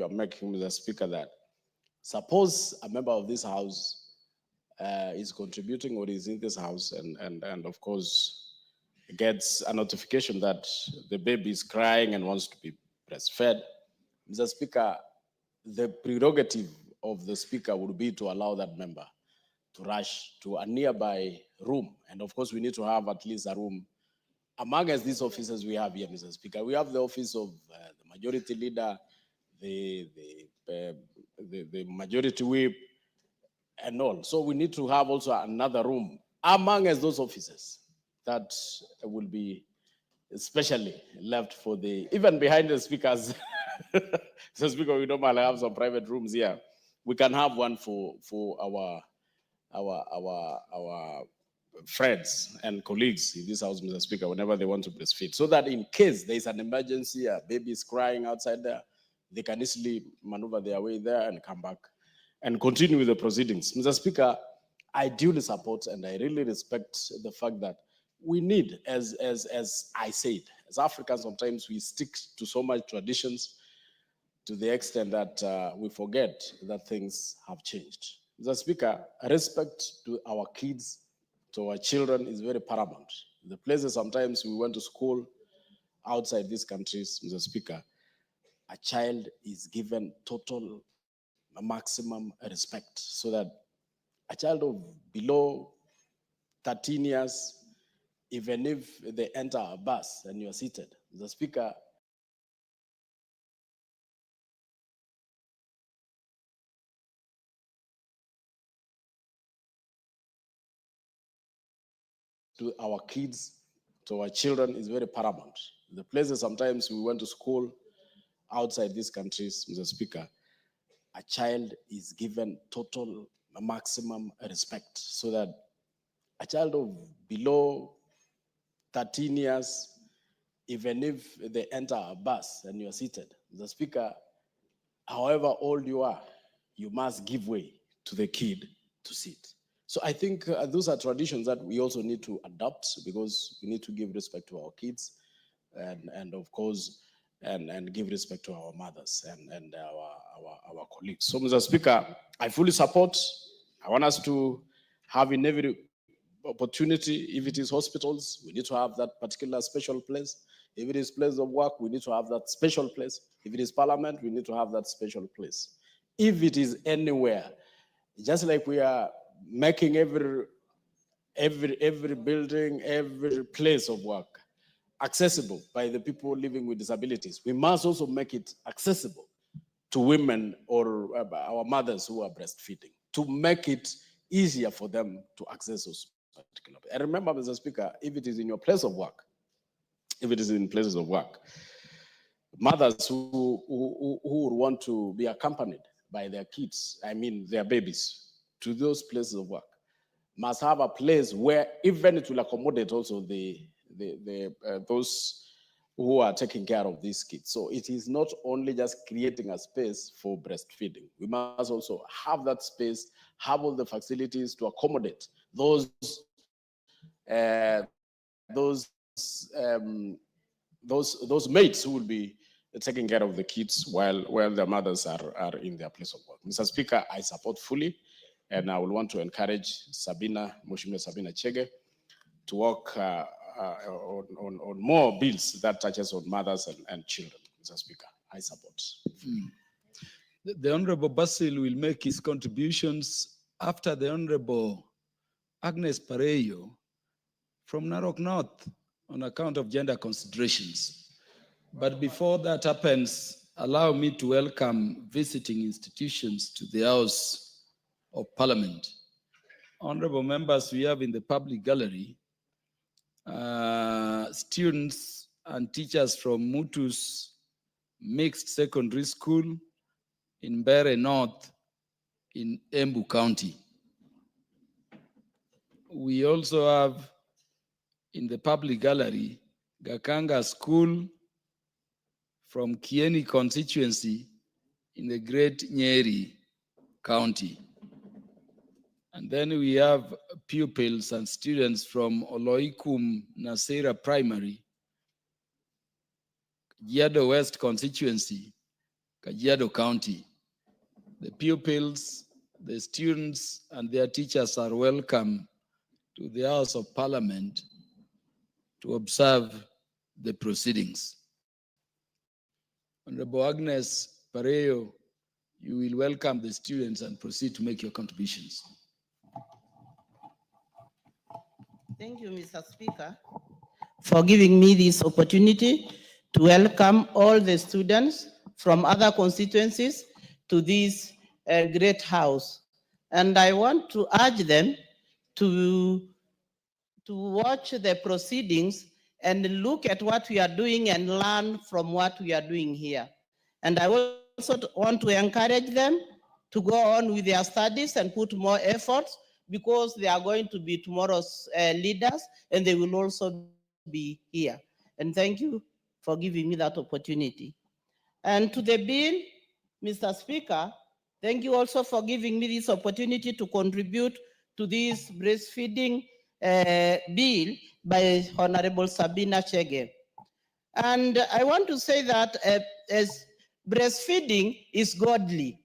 are making, Mr. Speaker, that suppose a member of this House is contributing or is in this House and of course gets a notification that the baby is crying and wants to be breastfed, Mr. Speaker, the prerogative of the Speaker would be to allow that member to rush to a nearby room. And of course, we need to have at least a room. Among these offices we have here, Mr. Speaker, we have the office of the majority leader, the majority whip, and all. So we need to have also another room among those offices that will be especially left for the, even behind the speakers. So Speaker, we normally have some private rooms here. We can have one for our friends and colleagues in this House, Mr. Speaker, whenever they want to breastfeed, so that in case there is an emergency, a baby is crying outside there, they can easily maneuver their way there and come back and continue with the proceedings. Mr. Speaker, I duly support and I really respect the fact that we need, as I said, as Africans, sometimes we stick to so much traditions to the extent that we forget that things have changed. Mr. Speaker, respect to our kids, to our children is very paramount. The places sometimes we went to school outside these countries, Mr. Speaker, a child is given total maximum respect, so that a child of below 13 years, even if they enter a bus and you're seated, Mr. Speaker, to our kids, to our children is very paramount. The places sometimes we went to school outside these countries, Mr. Speaker, a child is given total maximum respect, so that a child of below 13 years, even if they enter a bus and you're seated, Mr. Speaker, however old you are, you must give way to the kid to sit. So I think those are traditions that we also need to adopt, because we need to give respect to our kids and of course, and give respect to our mothers and our colleagues. So, Mr. Speaker, I fully support. I want us to have in every opportunity, if it is hospitals, we need to have that particular special place. If it is place of work, we need to have that special place. If it is parliament, we need to have that special place. If it is anywhere, just like we are making every building, every place of work accessible by the people living with disabilities, we must also make it accessible to women or our mothers who are breastfeeding, to make it easier for them to access those particular. And remember, Mr. Speaker, if it is in your place of work, if it is in places of work, mothers who would want to be accompanied by their kids, I mean their babies, to those places of work, must have a place where even it will accommodate also those who are taking care of these kids. So it is not only just creating a space for breastfeeding. We must also have that space, have all the facilities to accommodate those mates who will be taking care of the kids while their mothers are in their place of work. Mr. Speaker, I support fully, and I will want to encourage Mheshimiwa Sabina Chege, to work on more bills that touches on mothers and children. Mr. Speaker, I support. The Honorable Basil will make his contributions after the Honorable Agnes Pareyo from Narok North on account of gender considerations. But before that happens, allow me to welcome visiting institutions to the House of Parliament. Honorable members, we have in the public gallery students and teachers from Mutus Mixed Secondary School in Mbeere North in Embu County. We also have in the public gallery Gakanga School from Kieni constituency in the Great Nyeri County. And then we have pupils and students from Oloikum Nasera Primary, Yado West constituency, Kajiado County. The pupils, the students, and their teachers are welcome to the House of Parliament to observe the proceedings. Honorable Agnes Pareo, you will welcome the students and proceed to make your contributions. Thank you, Mr. Speaker, for giving me this opportunity to welcome all the students from other constituencies to this great house. And I want to urge them to watch the proceedings and look at what we are doing and learn from what we are doing here. And I also want to encourage them to go on with their studies and put more efforts, because they are going to be tomorrow's leaders, and they will also be here. And thank you for giving me that opportunity. And to the bill, Mr. Speaker, thank you also for giving me this opportunity to contribute to this breastfeeding bill by Honorable Sabina Chege. And I want to say that as breastfeeding is godly.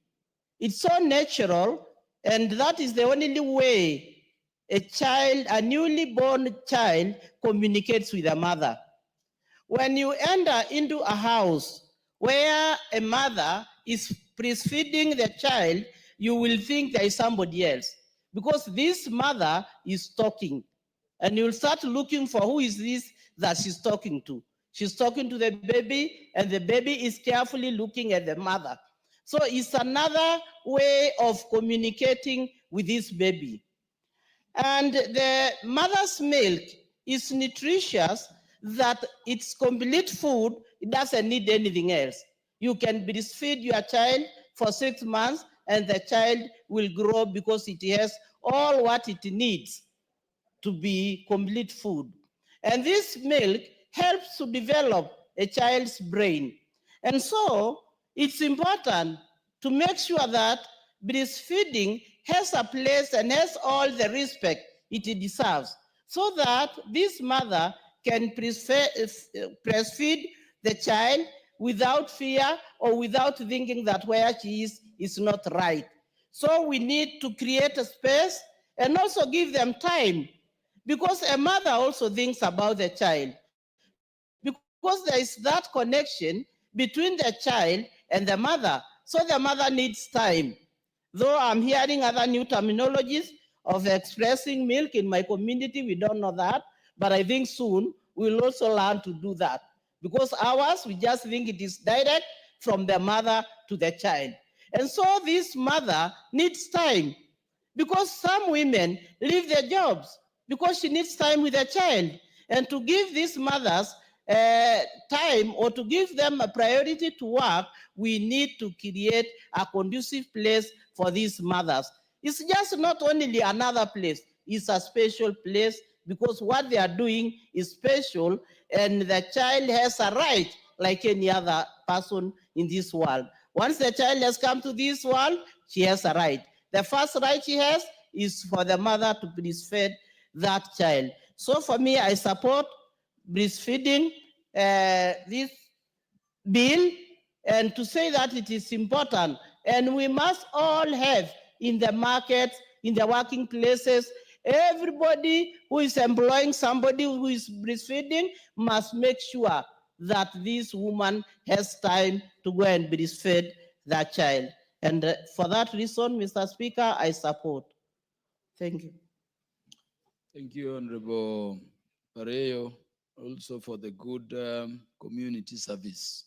It's so natural, and that is the only way a newly born child communicates with a mother. When you enter into a house where a mother is breastfeeding the child, you will think there is somebody else, because this mother is talking, and you'll start looking for who is this that she's talking to. She's talking to the baby, and the baby is carefully looking at the mother. So it's another way of communicating with this baby. And the mother's milk is nutritious, that it's complete food. It doesn't need anything else. You can breastfeed your child for 6 months, and the child will grow because it has all what it needs to be complete food. And this milk helps to develop a child's brain. And so it's important to make sure that breastfeeding has a place and has all the respect it deserves, so that this mother can breastfeed the child without fear or without thinking that where she is not right. So we need to create a space and also give them time, because a mother also thinks about the child, because there is that connection between the child and the mother. So the mother needs time. Though I'm hearing other new terminologies of expressing milk in my community, we don't know that, but I think soon we'll also learn to do that, because ours, we just think it is direct from the mother to the child. And so this mother needs time, because some women leave their jobs because she needs time with her child. And to give these mothers time, or to give them a priority to work, we need to create a conducive place for these mothers. It's just not only another place, it's a special place, because what they are doing is special, and the child has a right like any other person in this world. Once the child has come to this world, she has a right. The first right she has is for the mother to breastfeed that child. So for me, I support breastfeeding this bill, and to say that it is important, and we must all have in the markets, in the working places, everybody who is employing somebody who is breastfeeding must make sure that this woman has time to go and breastfeed that child. And for that reason, Mr. Speaker, I support. Thank you. Thank you, Honorable Pareo, also for the good community service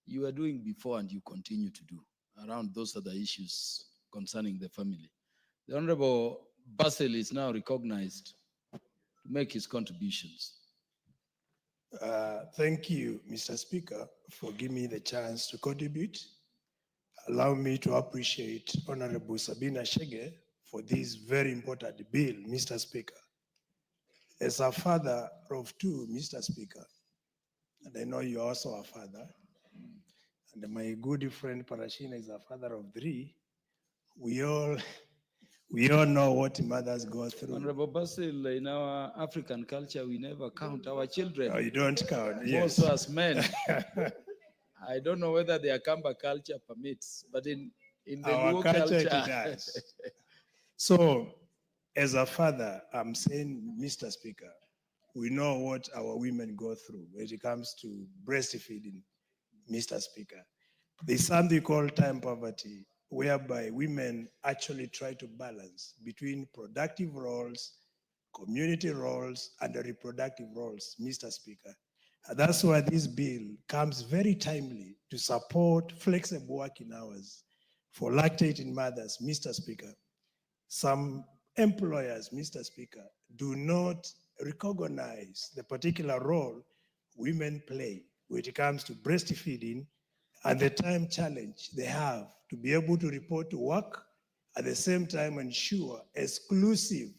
you are doing before and you continue to do around those other issues concerning the family. The Honorable Basil is now recognized to make his contributions. Thank you, Mr. Speaker, for giving me the chance to contribute. Allow me to appreciate Honorable Sabina Chege for this very important bill, Mr. Speaker. As a father of two, Mr. Speaker, and I know you're also a father, and my good friend Parashina is a father of three, we all know what mothers go through. Honorable Basil, in our African culture, we never count our children. No, you don't count. Yes. Also as men. I don't know whether the Akamba culture permits, but in the Our Luo culture, it culture, does. So, as a father, I'm saying, Mr. Speaker, we know what our women go through when it comes to breastfeeding, Mr. Speaker. There's something called time poverty, whereby women actually try to balance between productive roles, community roles, and the reproductive roles, Mr. Speaker. And that's why this bill comes very timely to support flexible working hours for lactating mothers, Mr. Speaker. Some employers, Mr. Speaker, do not recognize the particular role women play when it comes to breastfeeding and the time challenge they have to be able to report to work, at the same time ensure exclusive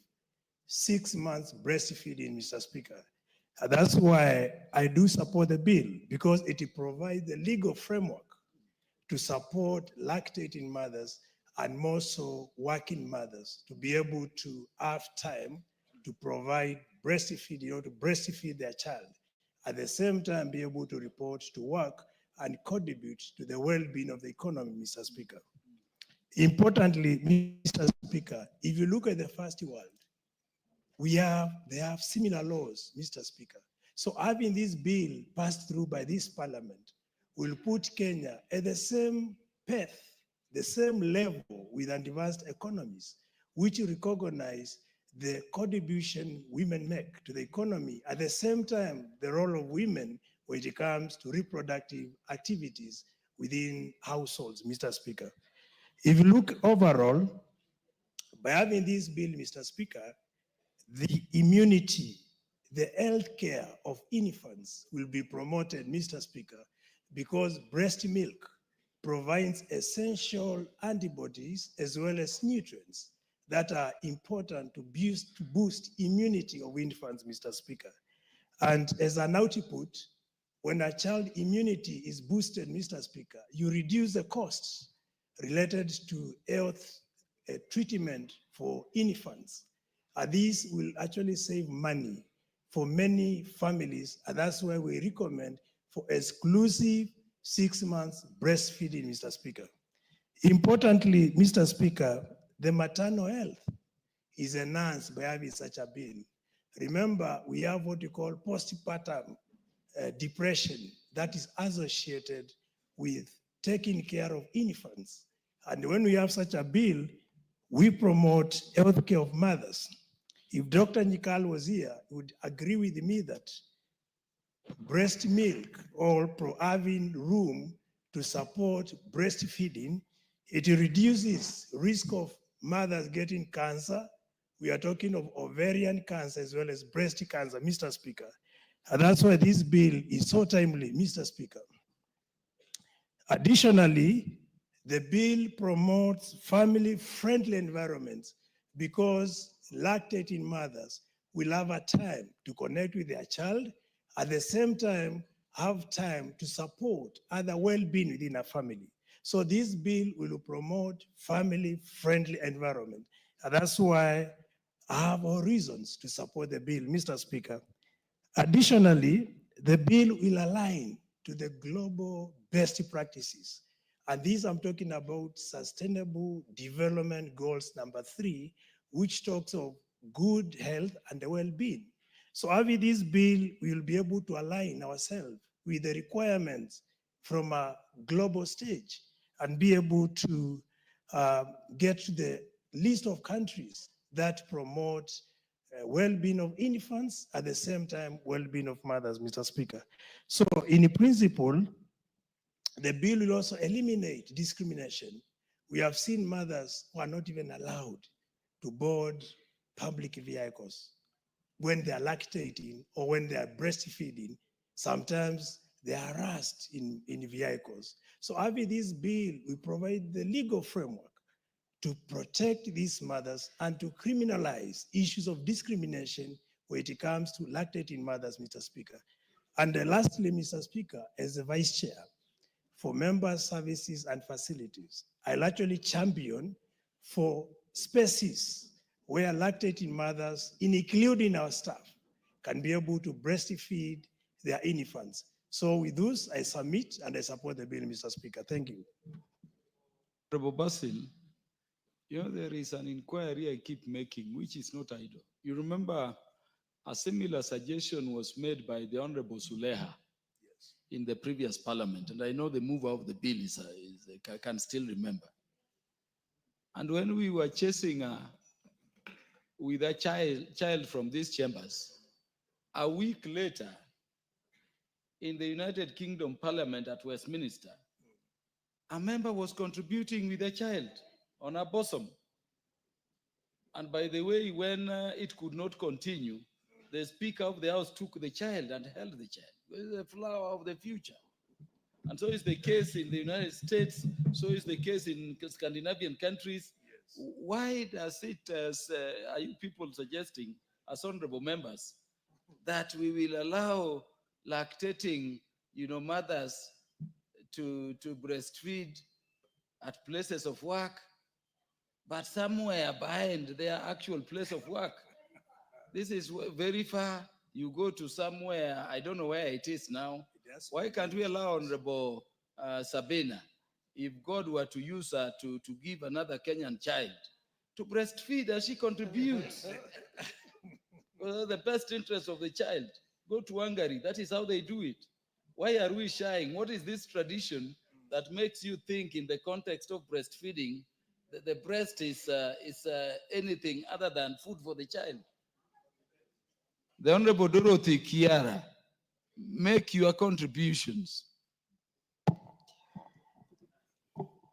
6 months breastfeeding, Mr. Speaker. And that's why I do support the bill, because it provides the legal framework to support lactating mothers and more so working mothers to be able to have time to provide breastfeeding or to breastfeed their child. At the same time, be able to report to work and contribute to the well-being of the economy, Mr. Speaker. Importantly, Mr. Speaker, if you look at the first world, they have similar laws, Mr. Speaker. So having this bill passed through by this parliament will put Kenya at the same path, the same level with advanced economies, which recognize the contribution women make to the economy. At the same time, the role of women when it comes to reproductive activities within households, Mr. Speaker. If you look overall, by having this bill, Mr. Speaker, the immunity, the health care of infants will be promoted, Mr. Speaker, because breast milk provides essential antibodies as well as nutrients that are important to boost immunity of infants, Mr. Speaker. And as an output, when a child immunity is boosted, Mr. Speaker, you reduce the costs related to health treatment for infants. These will actually save money for many families, and that's why we recommend for exclusive 6 months breastfeeding, Mr. Speaker. Importantly, Mr. Speaker, the maternal health is enhanced by having such a bill. Remember, we have what we call postpartum depression that is associated with taking care of infants. And when we have such a bill, we promote health care of mothers. If Dr. Nikal was here, he would agree with me that breast milk or having room to support breastfeeding, it reduces risk of mothers getting cancer. We are talking of ovarian cancer as well as breast cancer, Mr. Speaker. And that's why this bill is so timely, Mr. Speaker. Additionally, the bill promotes family-friendly environments because lactating mothers will have a time to connect with their child, at the same time have time to support other well-being within a family. So this bill will promote family-friendly environment. And that's why I have all reasons to support the bill, Mr. Speaker. Additionally, the bill will align to the global best practices. And these I'm talking about Sustainable Development Goals number 3, which talks of good health and well-being. So having this bill, we will be able to align ourselves with the requirements from a global stage and be able to get to the list of countries that promote well-being of infants, at the same time, well-being of mothers, Mr. Speaker. So in principle, the bill will also eliminate discrimination. We have seen mothers who are not even allowed to board public vehicles when they are lactating or when they are breastfeeding. Sometimes they are harassed in vehicles. So having this bill, we provide the legal framework to protect these mothers and to criminalize issues of discrimination when it comes to lactating mothers, Mr. Speaker. And lastly, Mr. Speaker, as the Vice Chair for member services and facilities, I'll actually champion for spaces where lactating mothers, including our staff, can be able to breastfeed their infants. So with those, I submit and I support the bill, Mr. Speaker. Thank you. Honorable Basil, you know, there is an inquiry I keep making, which is not idle. You remember a similar suggestion was made by the Honorable Suleha in the previous parliament, and I know the mover of the bill I can still remember. And when we were chasing with a child from these chambers, a week later, in the United Kingdom Parliament at Westminster, a member was contributing with a child on her bosom. And by the way, when it could not continue, the Speaker of the House took the child and held the child. It was the flower of the future. And so is the case in the United States, so is the case in Scandinavian countries. Yes. Why does it, are you people suggesting, as honorable members, that we will allow lactating, mothers to breastfeed at places of work, but somewhere behind their actual place of work? This is very far. You go to somewhere, I don't know where it is now. Why can't we allow Honorable Sabina, if God were to use her to give another Kenyan child, to breastfeed as she contributes for the best interest of the child? Go to Hungary, that is how they do it. Why are we shying? What is this tradition that makes you think in the context of breastfeeding that the breast is anything other than food for the child? The Honorable Dorothy Kiara, make your contributions.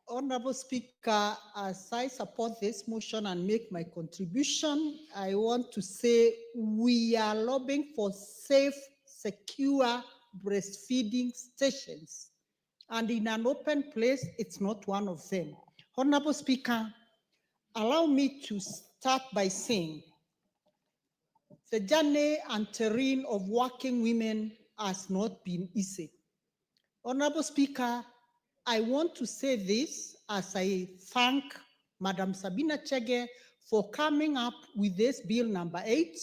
Honorable Speaker, as I support this motion and make my contribution, I want to say we are lobbying for safe, secure breastfeeding stations. And in an open place, it's not one of them. Honorable Speaker, allow me to start by saying the journey and terrain of working women has not been easy. Honorable Speaker, I want to say this as I thank Madam Sabina Chege for coming up with this bill number 8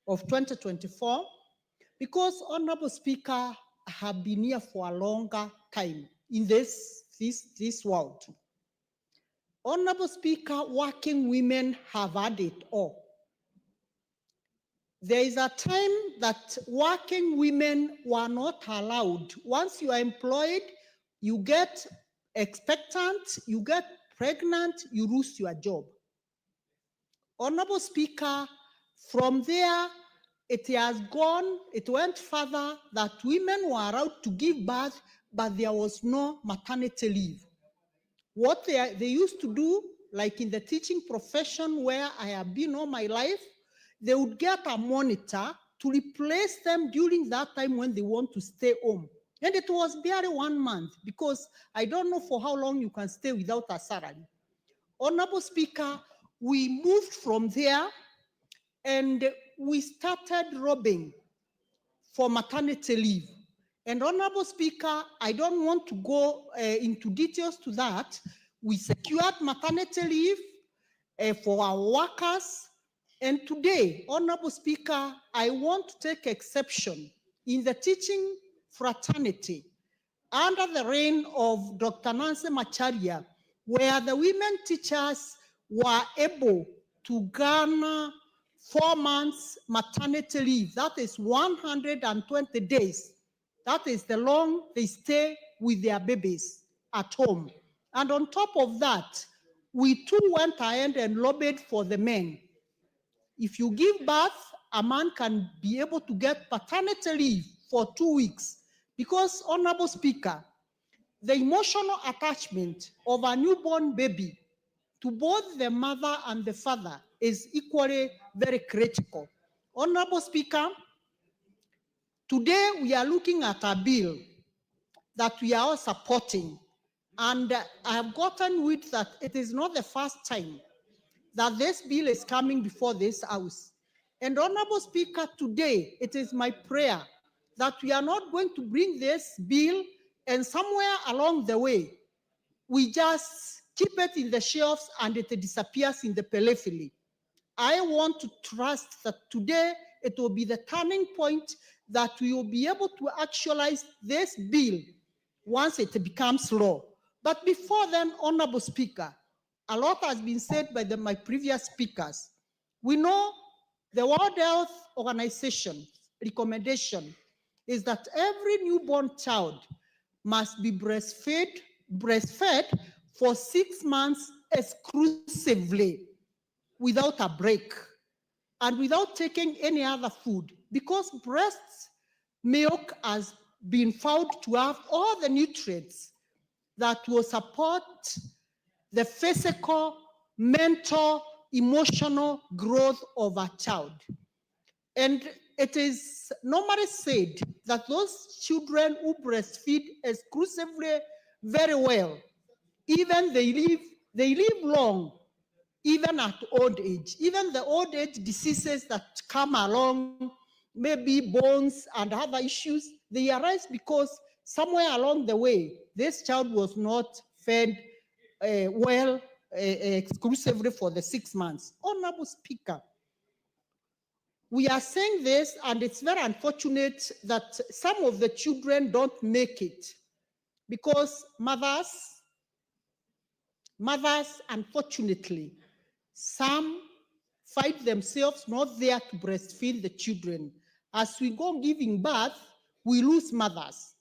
of 2024, because Honorable Speaker, I have been here for a longer time in this world. Honorable Speaker, working women have had it all. There is a time that working women were not allowed. Once you are employed, you get expectant, you get pregnant, you lose your job. Honorable Speaker, from there, it has gone, it went further that women were allowed to give birth, but there was no maternity leave. What they used to do, like in the teaching profession where I have been all my life, they would get a monitor to replace them during that time when they want to stay home. And it was barely 1 month, because I don't know for how long you can stay without a salary. Honorable Speaker, we moved from there and we started robbing for maternity leave. And Honorable Speaker, I don't want to go into details to that. We secured maternity leave for our workers. And today, Honorable Speaker, I want to take exception in the teaching fraternity under the reign of Dr. Nancy Macharia, where the women teachers were able to garner 4 months maternity leave. That is 120 days. That is the long they stay with their babies at home. And on top of that, we too went ahead and lobbied for the men. If you give birth, a man can be able to get paternity leave for 2 weeks. Because, Honorable Speaker, the emotional attachment of a newborn baby to both the mother and the father is equally very critical. Honorable Speaker, today we are looking at a bill that we are all supporting. And I have gotten word that it is not the first time that this bill is coming before this House. And Honorable Speaker, today it is my prayer that we are not going to bring this bill and somewhere along the way, we just keep it in the shelves and it disappears in the periphery. I want to trust that today it will be the turning point that we will be able to actualize this bill once it becomes law. But before then, Honorable Speaker, a lot has been said by my previous speakers. We know the World Health Organization recommendation is that every newborn child must be breastfed for 6 months exclusively without a break and without taking any other food, because breast milk has been found to have all the nutrients that will support the physical, mental, emotional growth of a child. And it is normally said that those children who breastfeed exclusively very well, even they live long, even at old age. Even the old age diseases that come along, maybe bones and other issues, they arise because somewhere along the way, this child was not fed well exclusively for the 6 months. Honorable Speaker, we are saying this, and it's very unfortunate that some of the children don't make it because mothers, unfortunately, some find themselves not there to breastfeed the children. As we go giving birth, we lose mothers.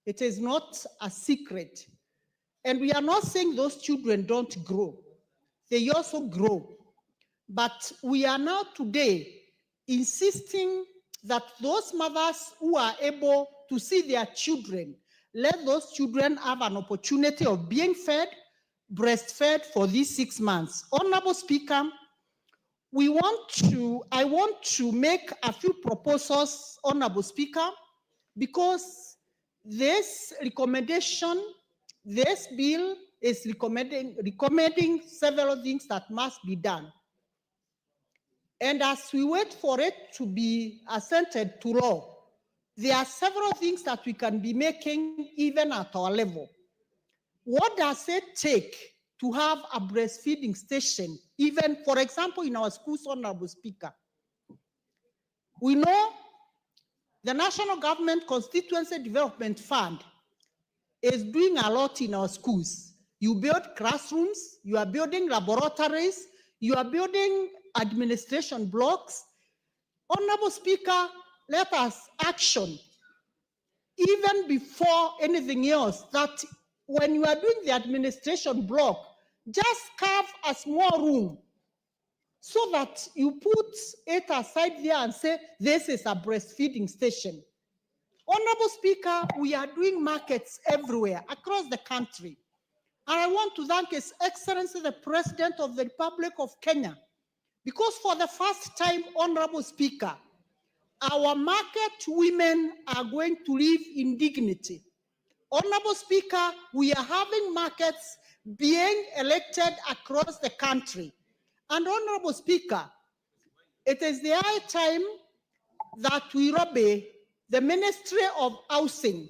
It is not a secret. And we are not saying those children don't grow. They also grow. But we are now today insisting that those mothers who are able to see their children, let those children have an opportunity of being fed, breastfed for these 6 months. Honorable Speaker, I want to make a few proposals, Honorable Speaker, because this recommendation, this bill is recommending several things that must be done. And as we wait for it to be assented to law, there are several things that we can be making even at our level. What does it take to have a breastfeeding station, even, for example, in our schools, Honorable Speaker? We know the National Government Constituency Development Fund is doing a lot in our schools. You build classrooms, you are building laboratories, you are building administration blocks. Honorable Speaker, let us action, even before anything else, that when you are doing the administration block, just carve a small room so that you put it aside there and say, this is a breastfeeding station. Honorable Speaker, we are doing markets everywhere across the country. And I want to thank His Excellency, the President of the Republic of Kenya, because for the first time, Honorable Speaker, our market women are going to live in dignity. Honorable Speaker, we are having markets being elected across the country. And Honorable Speaker, it is the high time that we obey the Ministry of Housing,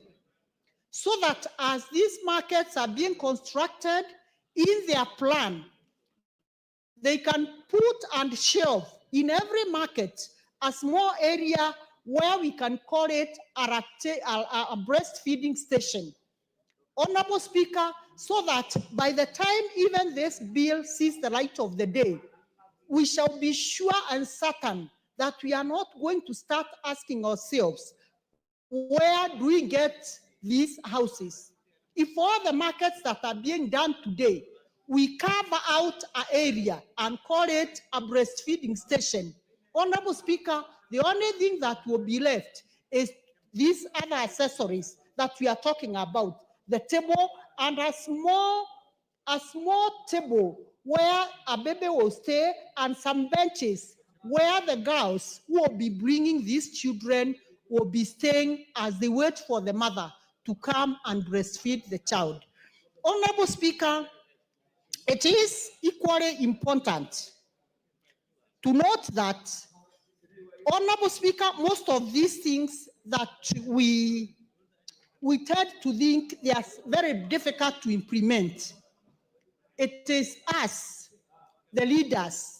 so that as these markets are being constructed in their plan, they can put and shelve in every market a small area where we can call it a breastfeeding station. Honorable Speaker, so that by the time even this bill sees the light of the day, we shall be sure and certain that we are not going to start asking ourselves, where do we get these houses? If all the markets that are being done today, we carve out an area and call it a breastfeeding station, Honorable Speaker, the only thing that will be left is these other accessories that we are talking about, the table and a small table where a baby will stay and some benches where the girls who will be bringing these children will be staying as they wait for the mother to come and breastfeed the child. Honorable Speaker, it is equally important to note that, Honorable Speaker, most of these things that we tend to think they are very difficult to implement. It is us, the leaders,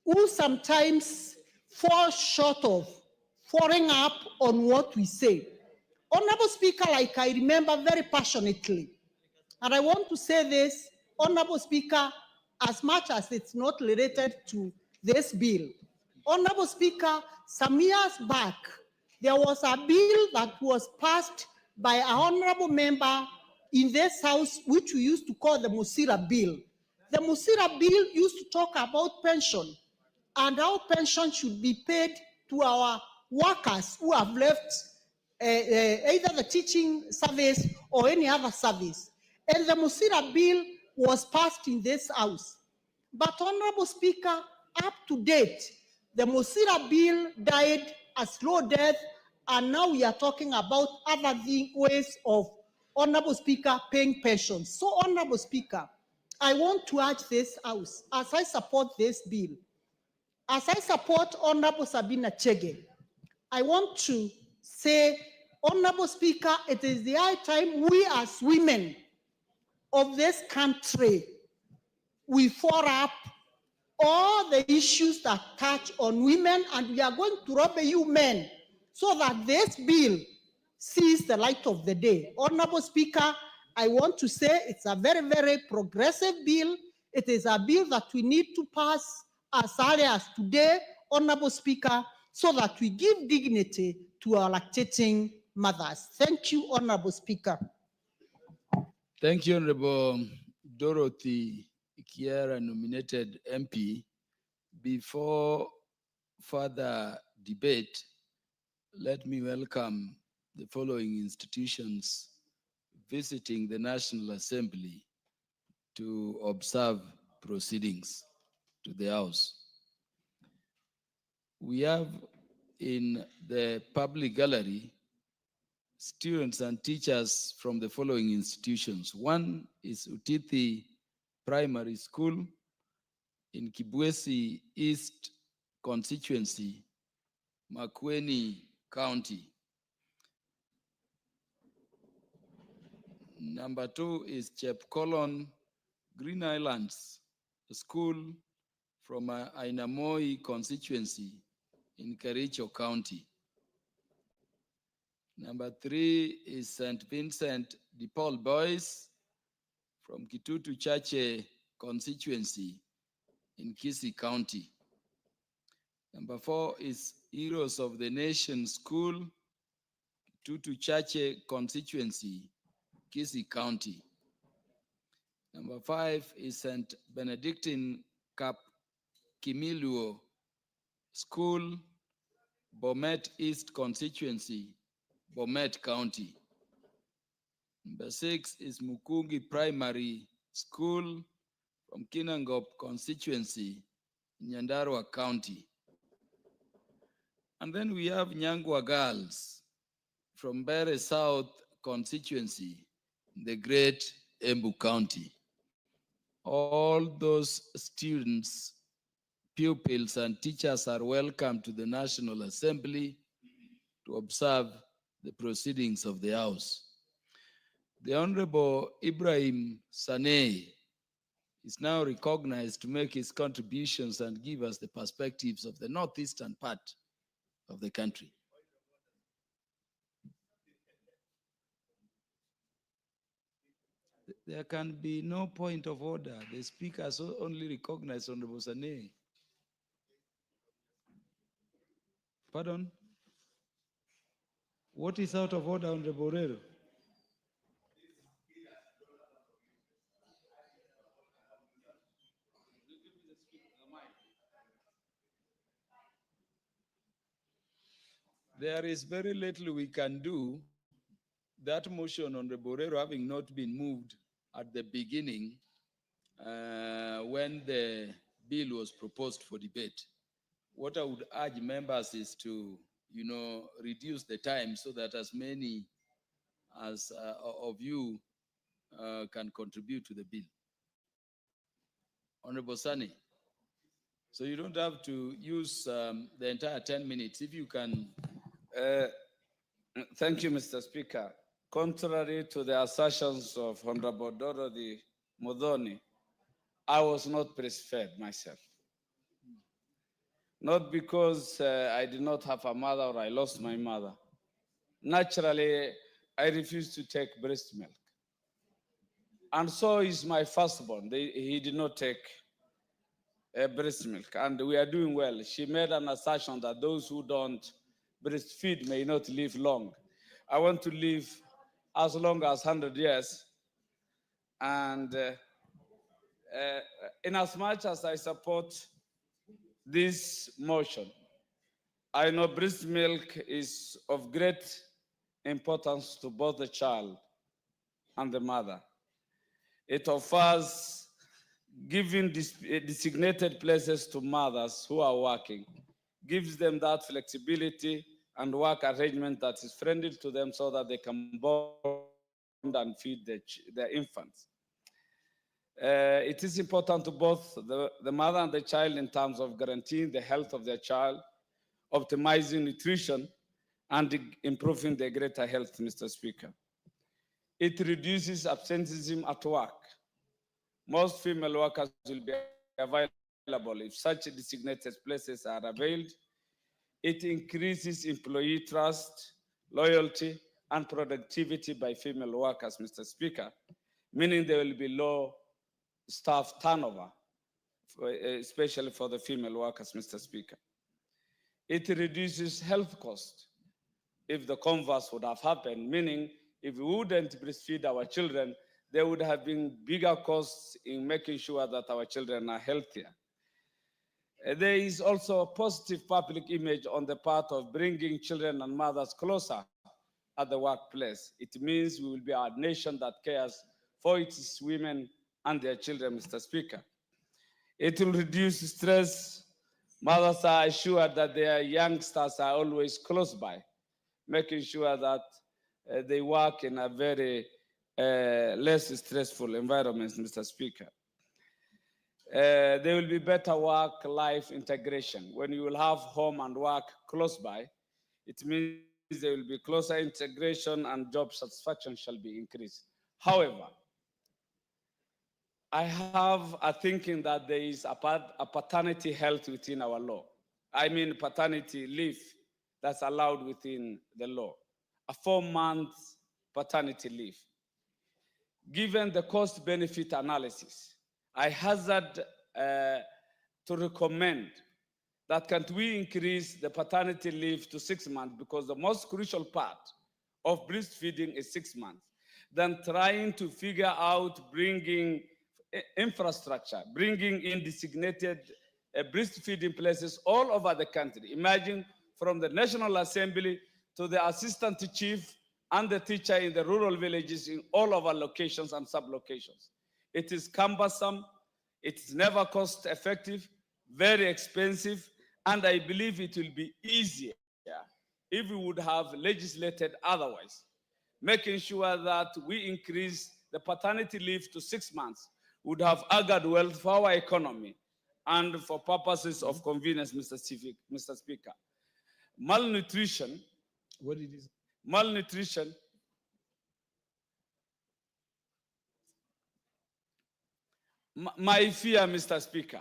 who sometimes fall short of following up on what we say. Honorable Speaker, like I remember very passionately, and I want to say this, Honorable Speaker, as much as it's not related to this bill. Honorable Speaker, some years back, there was a bill that was passed by an honorable member in this house, which we used to call the Musira Bill. The Musira Bill used to talk about pension and how pension should be paid to our workers who have left either the teaching service or any other service. And the Musira Bill was passed in this house. But Honorable Speaker, up to date, the Musira Bill died a slow death, and now we are talking about other ways of, Honorable Speaker, paying pensions. So, Honorable Speaker, I want to urge this house, as I support this bill, as I support Honorable Sabina Chege, I want to say, Honorable Speaker, it is the high time we as women of this country, we follow up all the issues that touch on women, and we are going to lobby you men so that this bill sees the light of the day. Honorable Speaker, I want to say it's a very, very progressive bill. It is a bill that we need to pass as early as today, Honorable Speaker, so that we give dignity to our lactating mothers. Thank you, Honorable Speaker. Thank you, Honorable Dorothy Kiera, nominated MP. Before further debate, let me welcome the following institutions visiting the National Assembly to observe proceedings to the House. We have in the public gallery students and teachers from the following institutions. One is Utithi Primary School in Kibwezi East constituency, Makueni County. Number two is Chepkolon Green Islands School from Ainamoi constituency in Kericho County. Number three is St. Vincent de Paul Boys from Kitutu Chache constituency in Kisii County. Number four is Heroes of the Nation School, Kitutu Chache constituency, Kisii County. Number five is St. Benedictine Cap Kimiluo School, Bomet East constituency, Bomet County. Number six is Mukungi Primary School from Kinangop constituency, Nyandarua County. And then we have Nyangwa Girls from Bere South constituency, the Great Embu County. All those students, pupils, and teachers are welcome to the National Assembly to observe the proceedings of the House. The Honorable Ibrahim Saneh is now recognized to make his contributions and give us the perspectives of the northeastern part of the country. There can be no point of order. The speaker has only recognized Honorable Saneh. Pardon? What is out of order, Honorable Borrero? There is very little we can do. That motion on the Borrero having not been moved at the beginning when the bill was proposed for debate. What I would urge members is to, reduce the time so that as many as of you can contribute to the bill. Honorable Sani. So you don't have to use the entire 10 minutes. If you can. Thank you, Mr. Speaker. Contrary to the assertions of Honorable Dorothy Modoni, I was not breastfed myself. not because I did not have a mother or I lost my mother. Naturally, I refused to take breast milk. And so is my firstborn. He did not take breast milk, and we are doing well. She made an assertion that those who don't breastfeed may not live long. I want to live as long as 100 years. And in as much as I support this motion, I know breast milk is of great importance to both the child and the mother. It offers giving designated places to mothers who are working, gives them that flexibility and work arrangement that is friendly to them so that they can bond and feed their infants. It is important to both the mother and the child in terms of guaranteeing the health of their child, optimizing nutrition, and improving their greater health, Mr. Speaker. It reduces absenteeism at work. Most female workers will be available if such designated places are availed. It increases employee trust, loyalty, and productivity by female workers, Mr. Speaker, meaning there will be low staff turnover, especially for the female workers, Mr. Speaker. It reduces health costs if the converse would have happened, meaning if we wouldn't breastfeed our children, there would have been bigger costs in making sure that our children are healthier. There is also a positive public image on the part of bringing children and mothers closer at the workplace. It means we will be a nation that cares for its women and their children, Mr. Speaker. It will reduce stress. Mothers are assured that their youngsters are always close by, making sure that they work in a very less stressful environment, Mr. Speaker. There will be better work-life integration. When you will have home and work close by, it means there will be closer integration and job satisfaction shall be increased. However, I have a thinking that there is a paternity health within our law. I mean paternity leave that's allowed within the law, a 4-month paternity leave. Given the cost-benefit analysis, I hazard to recommend that can't we increase the paternity leave to 6 months, because the most crucial part of breastfeeding is 6 months, than trying to figure out bringing infrastructure, bringing in designated breastfeeding places all over the country. Imagine from the National Assembly to the assistant chief and the teacher in the rural villages in all of our locations and sub-locations. It is cumbersome, it's never cost effective, very expensive, and I believe it will be easier if we would have legislated otherwise, making sure that we increase the paternity leave to 6 months would have augured wealth for our economy and for purposes of convenience, Mr. Speaker. Malnutrition, What did you say? malnutrition my fear, Mr. Speaker,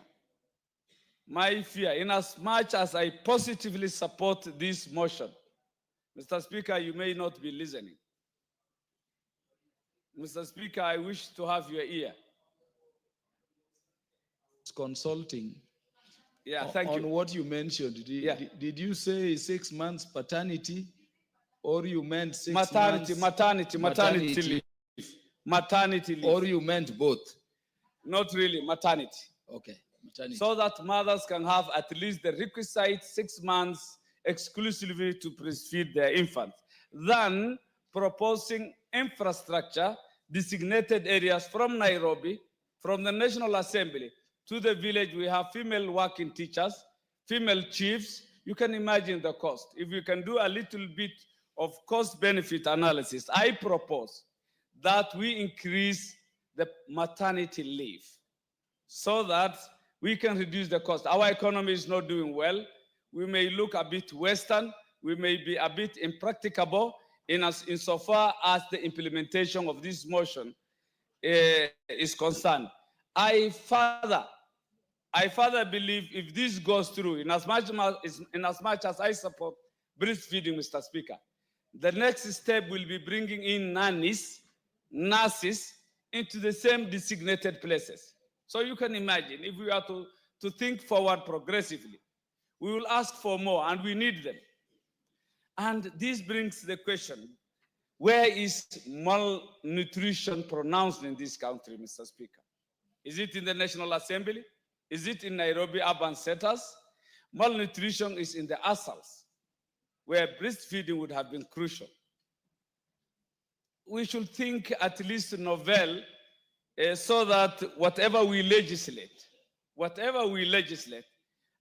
my fear, in as much as I positively support this motion, Mr. Speaker, you may not be listening. Mr. Speaker, I wish to have your ear. Consulting. Yeah, thank on you. what you mentioned. Did you say 6 months paternity, or you meant 6 Maternity, months maternity leave. Maternity leave. or you meant both? Not really, maternity. Okay, maternity. So that mothers can have at least the requisite 6 months exclusively to breastfeed their infants. Then proposing infrastructure, designated areas from Nairobi, from the National Assembly to the village. We have female working teachers, female chiefs. You can imagine the cost. If you can do a little bit of cost-benefit analysis, I propose that we increase the maternity leave so that we can reduce the cost. Our economy is not doing well. We may look a bit Western. We may be a bit impracticable insofar as the implementation of this motion is concerned. I further I further believe if this goes through, in as much as I support breastfeeding, Mr. Speaker, the next step will be bringing in nannies, nurses into the same designated places. So you can imagine if we are to think forward progressively, we will ask for more and we need them. And this brings the question, where is malnutrition pronounced in this country, Mr. Speaker? Is it in the National Assembly? Is it in Nairobi urban centers? Malnutrition is in the ASALs, where breastfeeding would have been crucial. We should think at least novel so that whatever we legislate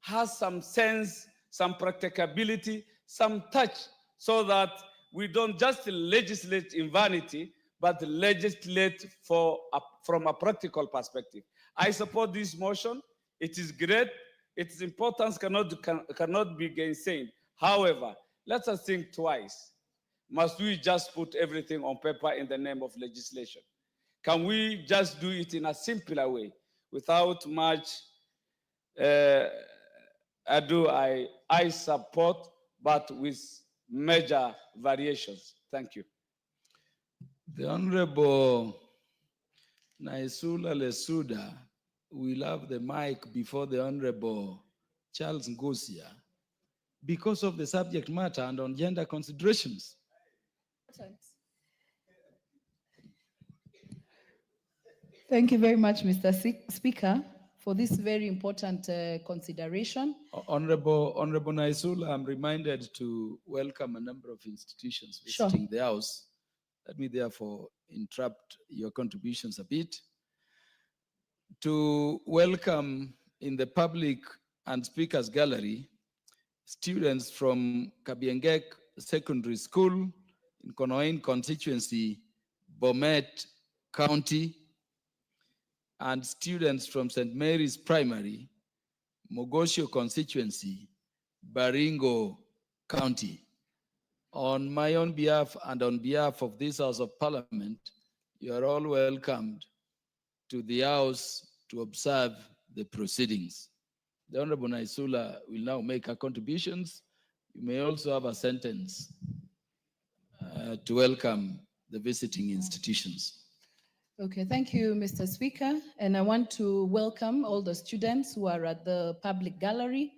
has some sense, some practicability, some touch, so that we don't just legislate in vanity, but legislate from a practical perspective. I support this motion. It is great. Its importance cannot be gainsaid. However, let us think twice. Must we just put everything on paper in the name of legislation? Can we just do it in a simpler way without much ado? I support, but with major variations. Thank you. The Honorable Naisula Lesuda will have the mic before the Honorable Charles Ngosia because of the subject matter and on gender considerations. Thank you very much, Mr. Speaker, for this very important consideration. Honorable Naisula, I'm reminded to welcome a number of institutions visiting the House. Let me therefore interrupt your contributions a bit to welcome in the public and speakers gallery students from Kabiengek Secondary School in Konoin constituency, Bomet County, and students from St. Mary's Primary, Mogosho constituency, Baringo County. On my own behalf and on behalf of this House of Parliament, you are all welcomed to the House to observe the proceedings. The Honorable Naisula will now make her contributions. You may also have a sentence to welcome the visiting institutions. Okay, thank you, Mr. Speaker. And I want to welcome all the students who are at the public gallery.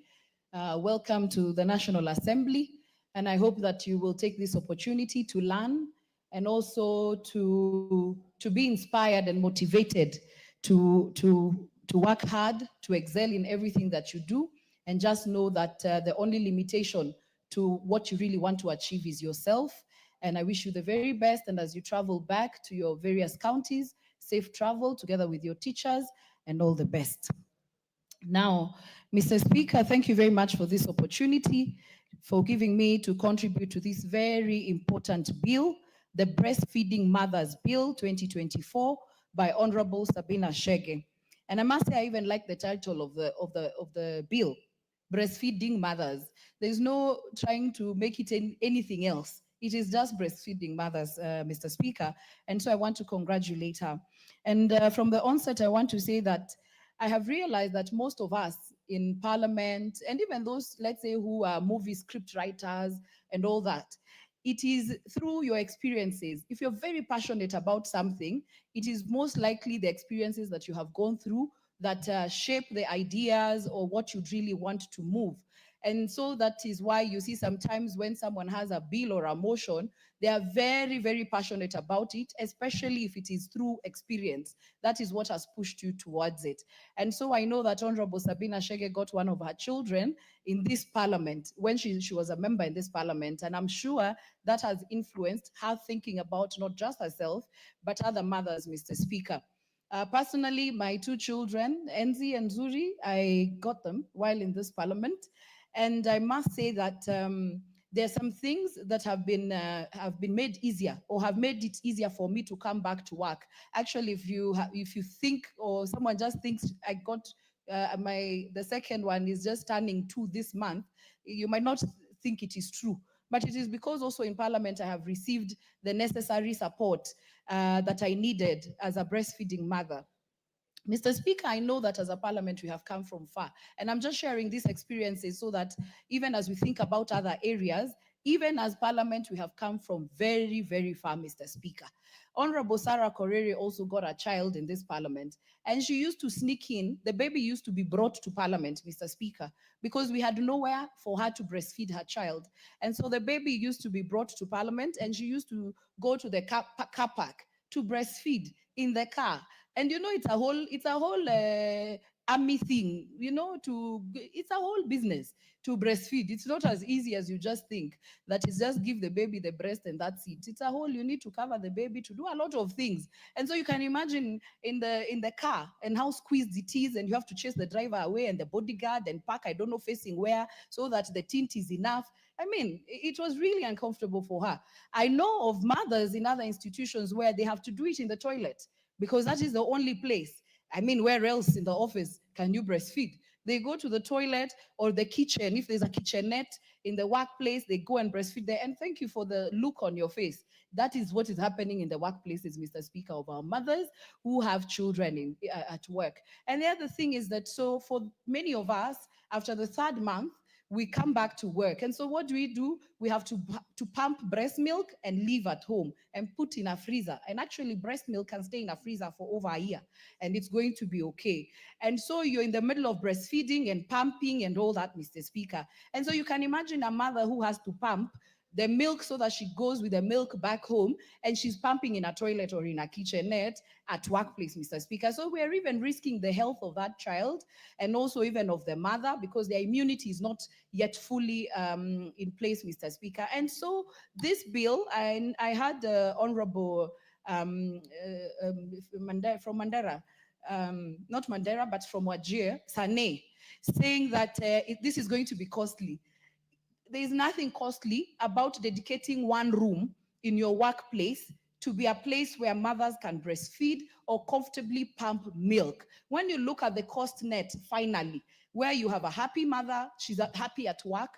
Welcome to the National Assembly. And I hope that you will take this opportunity to learn and also to be inspired and motivated to work hard, to excel in everything that you do. And just know that the only limitation to what you really want to achieve is yourself. And I wish you the very best. And as you travel back to your various counties, safe travel together with your teachers and all the best. Now, Mr. Speaker, thank you very much for this opportunity, for giving me to contribute to this very important bill, the Breastfeeding Mothers Bill 2024 by Honorable Sabina Chege. And I must say, I even like the title of the bill, Breastfeeding Mothers. There's no trying to make it anything else. It is just breastfeeding mothers, Mr. Speaker. And so I want to congratulate her. And from the onset, I want to say that I have realized that most of us in Parliament, and even those, let's say, who are movie script writers and all that, it is through your experiences. If you're very passionate about something, it is most likely the experiences that you have gone through that shape the ideas or what you really want to move. And so that is why you see sometimes when someone has a bill or a motion, they are very, very passionate about it, especially if it is through experience. That is what has pushed you towards it. And so I know that Honorable Sabina Chege got one of her children in this parliament when she was a member in this parliament. And I'm sure that has influenced her thinking about not just herself, but other mothers, Mr. Speaker. Personally, my two children, Enzi and Zuri, I got them while in this parliament. And I must say that there are some things that have been made easier or have made it easier for me to come back to work. Actually, if you think, or someone just thinks I got the second one is just turning 2 this month, you might not think it is true. But it is because also in Parliament I have received the necessary support that I needed as a breastfeeding mother. Mr. Speaker, I know that as a parliament, we have come from far. And I'm just sharing these experiences so that even as we think about other areas, even as parliament, we have come from very, very far, Mr. Speaker. Honorable Sarah Korere also got a child in this parliament, and she used to sneak in. The baby used to be brought to parliament, Mr. Speaker, because we had nowhere for her to breastfeed her child. And so the baby used to be brought to parliament, and she used to go to the car park to breastfeed in the car. And it's a whole army thing, it's a whole business to breastfeed. It's not as easy as you just think, that is just give the baby the breast and that's it. It's a whole, you need to cover the baby, to do a lot of things. And so you can imagine in the car and how squeezed it is, and you have to chase the driver away and the bodyguard and park, I don't know, facing where, so that the tint is enough. I mean, it was really uncomfortable for her. I know of mothers in other institutions where they have to do it in the toilet, because that is the only place. I mean, where else in the office can you breastfeed? They go to the toilet or the kitchen. If there's a kitchenette in the workplace, they go and breastfeed there. And thank you for the look on your face. That is what is happening in the workplaces, Mr. Speaker, of our mothers who have children at work. And the other thing is that, so for many of us, after the third month, we come back to work. And so what do? We have to pump breast milk and leave at home and put in a freezer. And actually, breast milk can stay in a freezer for over a year, and it's going to be okay. And so you're in the middle of breastfeeding and pumping and all that, Mr. Speaker. And so you can imagine a mother who has to pump the milk so that she goes with the milk back home, and she's pumping in a toilet or in a kitchenette at workplace, Mr. Speaker. So we're even risking the health of that child and also even of the mother, because their immunity is not yet fully in place, Mr. Speaker. And so this bill, I had Honorable from Mandera, not Mandera, but from Wajir, Sane, saying that this is going to be costly. There is nothing costly about dedicating one room in your workplace to be a place where mothers can breastfeed or comfortably pump milk. When you look at the cost net, finally, where you have a happy mother, she's happy at work,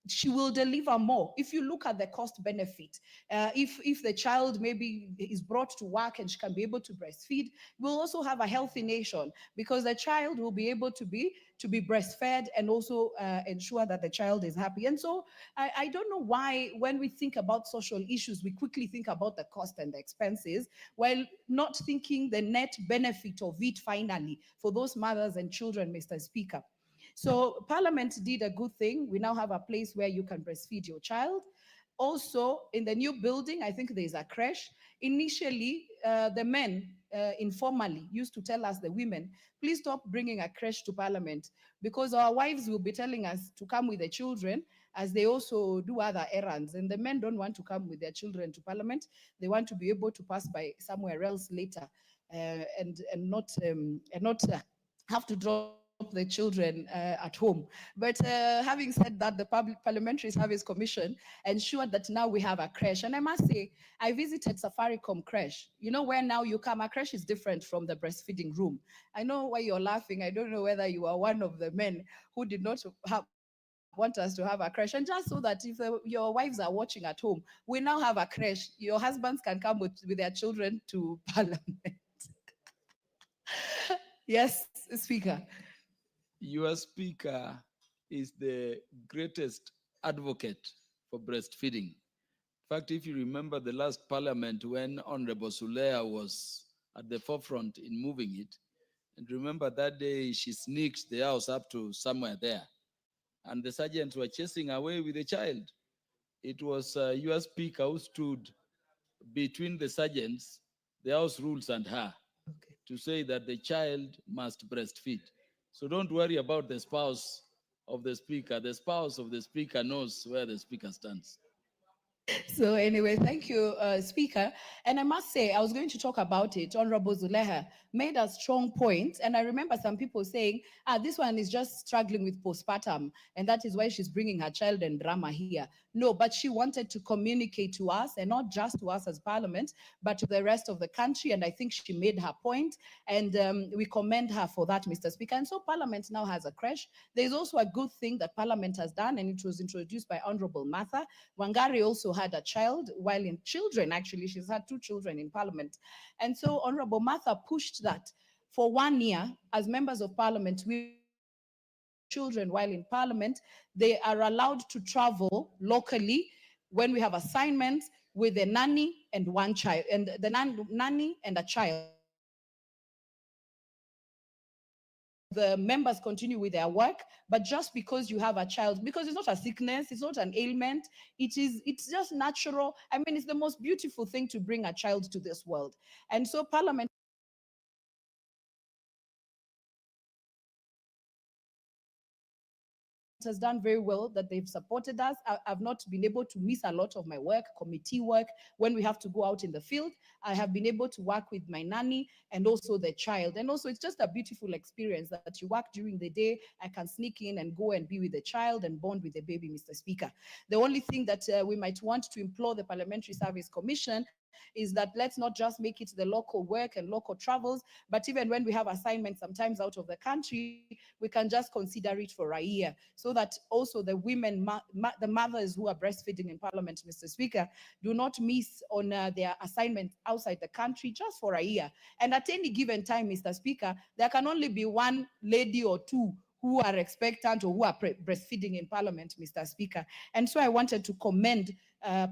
she will deliver more. If you look at the cost benefit, if the child maybe is brought to work and she can be able to breastfeed, we'll also have a healthy nation, because the child will be able to be breastfed and also ensure that the child is happy. And so I don't know why, when we think about social issues, we quickly think about the cost and the expenses, while not thinking the net benefit of it finally for those mothers and children, Mr. Speaker. So Parliament did a good thing. We now have a place where you can breastfeed your child. Also, in the new building, I think there's a creche. Initially, the men informally used to tell us, the women, please stop bringing a creche to Parliament, because our wives will be telling us to come with the children, as they also do other errands. And the men don't want to come with their children to Parliament. They want to be able to pass by somewhere else later and not have to drop the children at home. But having said that, the Parliamentary Service Commission ensured that now we have a creche. And I must say, I visited Safaricom creche. You know, where now you come, a creche is different from the breastfeeding room. I know why you're laughing. I don't know whether you are one of the men who did not want us to have a creche. And just so that if your wives are watching at home, we now have a creche. Your husbands can come with their children to Parliament. Yes, Speaker. Your speaker is the greatest advocate for breastfeeding. In fact, if you remember the last parliament when Honorable Sulea was at the forefront in moving it, and remember that day she sneaked the house up to somewhere there, and the sergeants were chasing away with the child. It was your speaker who stood between the sergeants, the house rules, and her, to say that the child must breastfeed. So don't worry about the spouse of the speaker. The spouse of the speaker knows where the speaker stands. So anyway, thank you, Speaker. And I must say, I was going to talk about it. Honorable Zuleha made a strong point. And I remember some people saying, this one is just struggling with postpartum, and that is why she's bringing her child and drama here. No, but she wanted to communicate to us, and not just to us as Parliament, but to the rest of the country. And I think she made her point, and we commend her for that, Mr. Speaker. And so Parliament now has a creche. There's also a good thing that Parliament has done, and it was introduced by Honorable Martha. Wangari also had a child, while in children, actually, she's had 2 children in Parliament. And so Honorable Martha pushed that for 1 year, as members of parliament, children while in parliament, they are allowed to travel locally when we have assignments with a nanny and one child, and the nanny and a child. The members continue with their work, but just because you have a child, because it's not a sickness, it's not an ailment, it's just natural. I mean, it's the most beautiful thing to bring a child to this world. And so parliament has done very well that they've supported us. I've not been able to miss a lot of my work, committee work. When we have to go out in the field, I have been able to work with my nanny and also the child. And also, it's just a beautiful experience that you work during the day. I can sneak in and go and be with the child and bond with the baby, Mr. Speaker. The only thing that we might want to implore the Parliamentary Service Commission is that let's not just make it the local work and local travels, but even when we have assignments sometimes out of the country, we can just consider it for a year, so that also the women, the mothers who are breastfeeding in Parliament, Mr. Speaker, do not miss on their assignments outside the country just for a year. And at any given time, Mr. Speaker, there can only be one lady or two who are expectant or who are breastfeeding in Parliament, Mr. Speaker. And so I wanted to commend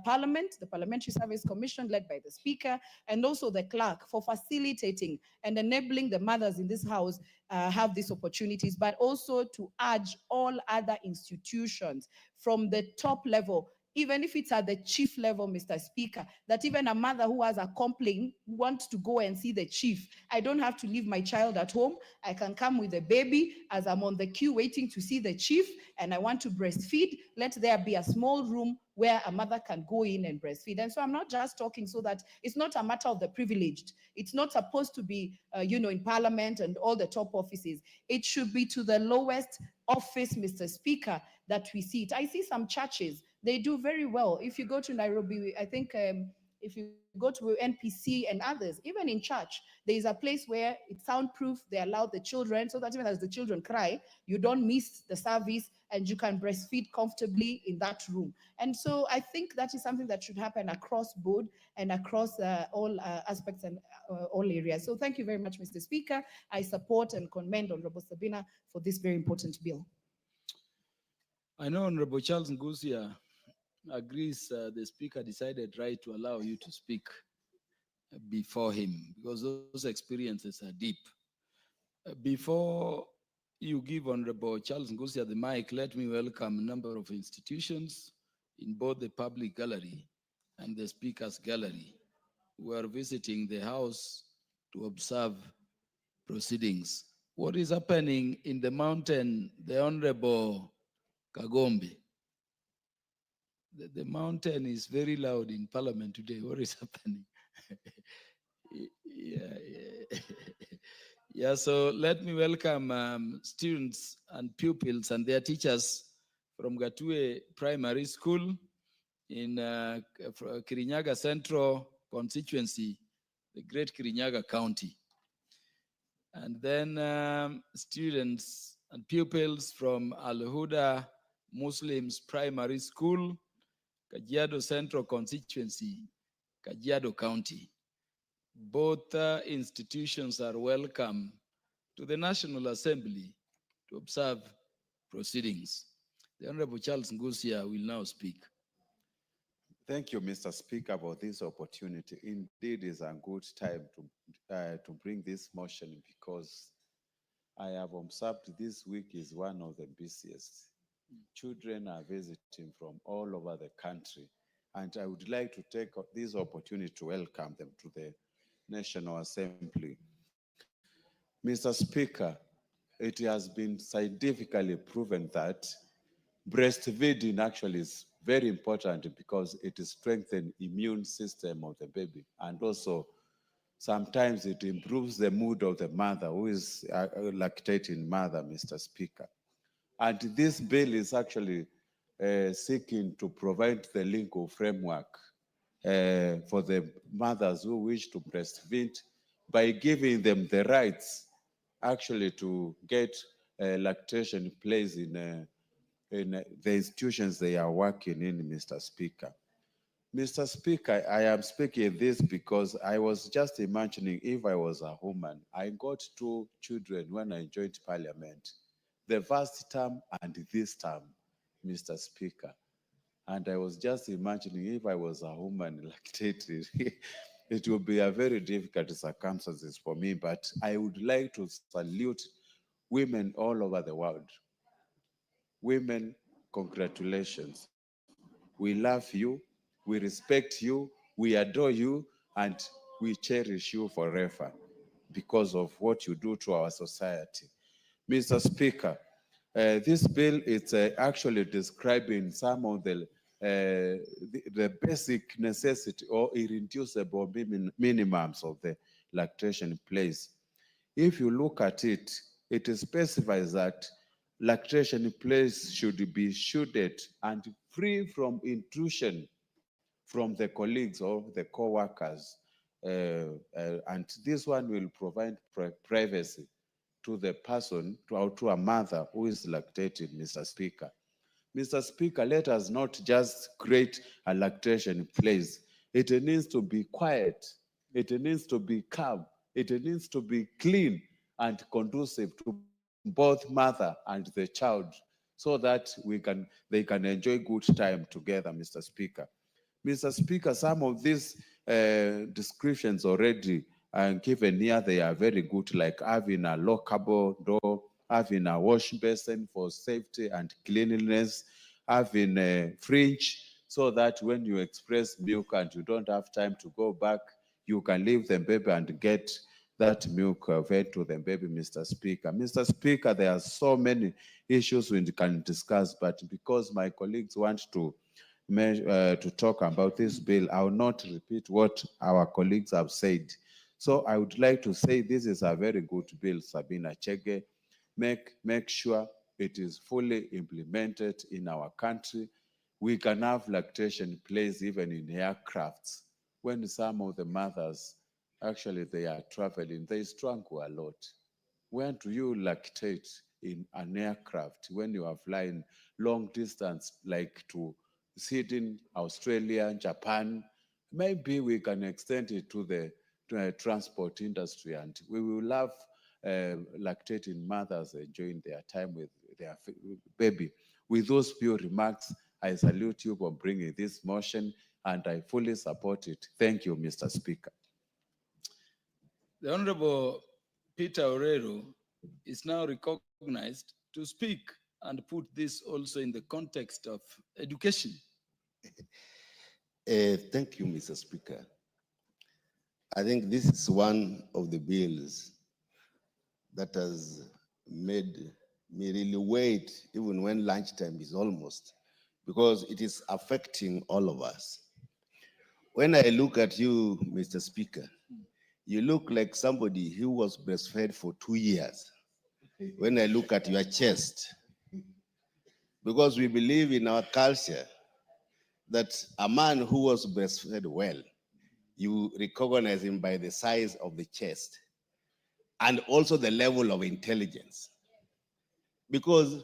Parliament, the Parliamentary Service Commission led by the Speaker, and also the clerk for facilitating and enabling the mothers in this house have these opportunities, but also to urge all other institutions from the top level, even if it's at the chief level, Mr. Speaker, that even a mother who has a complaint wants to go and see the chief. I don't have to leave my child at home. I can come with the baby as I'm on the queue waiting to see the chief, and I want to breastfeed. Let there be a small room where a mother can go in and breastfeed. And so I'm not just talking so that it's not a matter of the privileged. It's not supposed to be, in Parliament and all the top offices. It should be to the lowest office, Mr. Speaker, that we see it. I see some churches, they do very well. If you go to Nairobi, I think if you go to NPC and others, even in church, there is a place where it's soundproof. They allow the children, so that even as the children cry, you don't miss the service and you can breastfeed comfortably in that room. And so I think that is something that should happen across board and across all aspects and all areas. So thank you very much, Mr. Speaker. I support and commend Honorable Sabina for this very important bill. I know Honorable Charles Ngusia agrees the Speaker decided right to allow you to speak before him, because those experiences are deep. Before you give Honorable Charles Ngusia the mic, let me welcome a number of institutions in both the public gallery and the Speaker's gallery who are visiting the House to observe proceedings. What is happening in the mountain, the Honorable Kagombe? The mountain is very loud in Parliament today. What is happening? Yeah, so let me welcome students and pupils and their teachers from Gatue Primary School in Kirinyaga Central constituency, the great Kirinyaga County. And then students and pupils from Al-Huda Muslims Primary School, Kajiado Central constituency, Kajiado County. Both institutions are welcome to the National Assembly to observe proceedings. The Honorable Charles Ngusia will now speak. Thank you, Mr. Speaker, for this opportunity. Indeed, it's a good time to bring this motion, because I have observed this week is one of the busiest. Children are visiting from all over the country, and I would like to take this opportunity to welcome them to the National Assembly. Mr. Speaker, it has been scientifically proven that breastfeeding actually is very important, because it strengthens the immune system of the baby, and also sometimes it improves the mood of the mother who is a lactating mother, Mr. Speaker. And this bill is actually seeking to provide the legal framework for the mothers who wish to breastfeed, by giving them the rights actually to get lactation place in the institutions they are working in, Mr. Speaker. Mr. Speaker, I am speaking this because I was just imagining if I was a woman. I got 2 children when I joined Parliament, the first term and this term, Mr. Speaker. And I was just imagining if I was a woman lactated, it would be a very difficult circumstances for me. But I would like to salute women all over the world. Women, congratulations. We love you, we respect you, we adore you, and we cherish you forever because of what you do to our society. Mr. Speaker, this bill is actually describing some of the basic necessity or irreducible minimums of the lactation place. If you look at it, it specifies that lactation place should be shielded and free from intrusion from the colleagues or the co-workers. And this one will provide privacy to the person, to a mother who is lactating, Mr. Speaker. Mr. Speaker, let us not just create a lactation place. It needs to be quiet. It needs to be calm. It needs to be clean and conducive to both mother and the child so that they can enjoy good time together, Mr. Speaker. Mr. Speaker, some of these descriptions already given here, they are very good, like having a lockable door, having a wash basin for safety and cleanliness, having a fridge so that when you express milk and you don't have time to go back, you can leave the baby and get that milk fed to the baby, Mr. Speaker. Mr. Speaker, there are so many issues we can discuss, but because my colleagues want to talk about this bill, I will not repeat what our colleagues have said. So I would like to say this is a very good bill, Sabina Chege. Make sure it is fully implemented in our country. We can have lactation place even in aircrafts. When some of the mothers, actually they are traveling, they struggle a lot. When do you lactate in an aircraft when you are flying long distance, like to Sydney, Australia, Japan? Maybe we can extend it to the transport industry, and we will have lactating mothers enjoying their time with their baby. With those few remarks, I salute you for bringing this motion, and I fully support it. Thank you, Mr. Speaker. The Honorable Peter Orero is now recognized to speak and put this also in the context of education. Thank you, Mr. Speaker. I think this is one of the bills that has made me really wait even when lunchtime is almost, because it is affecting all of us. When I look at you, Mr. Speaker, you look like somebody who was breastfed for 2 years. When I look at your chest, because we believe in our culture that a man who was breastfed well, you recognize him by the size of the chest and also the level of intelligence. Because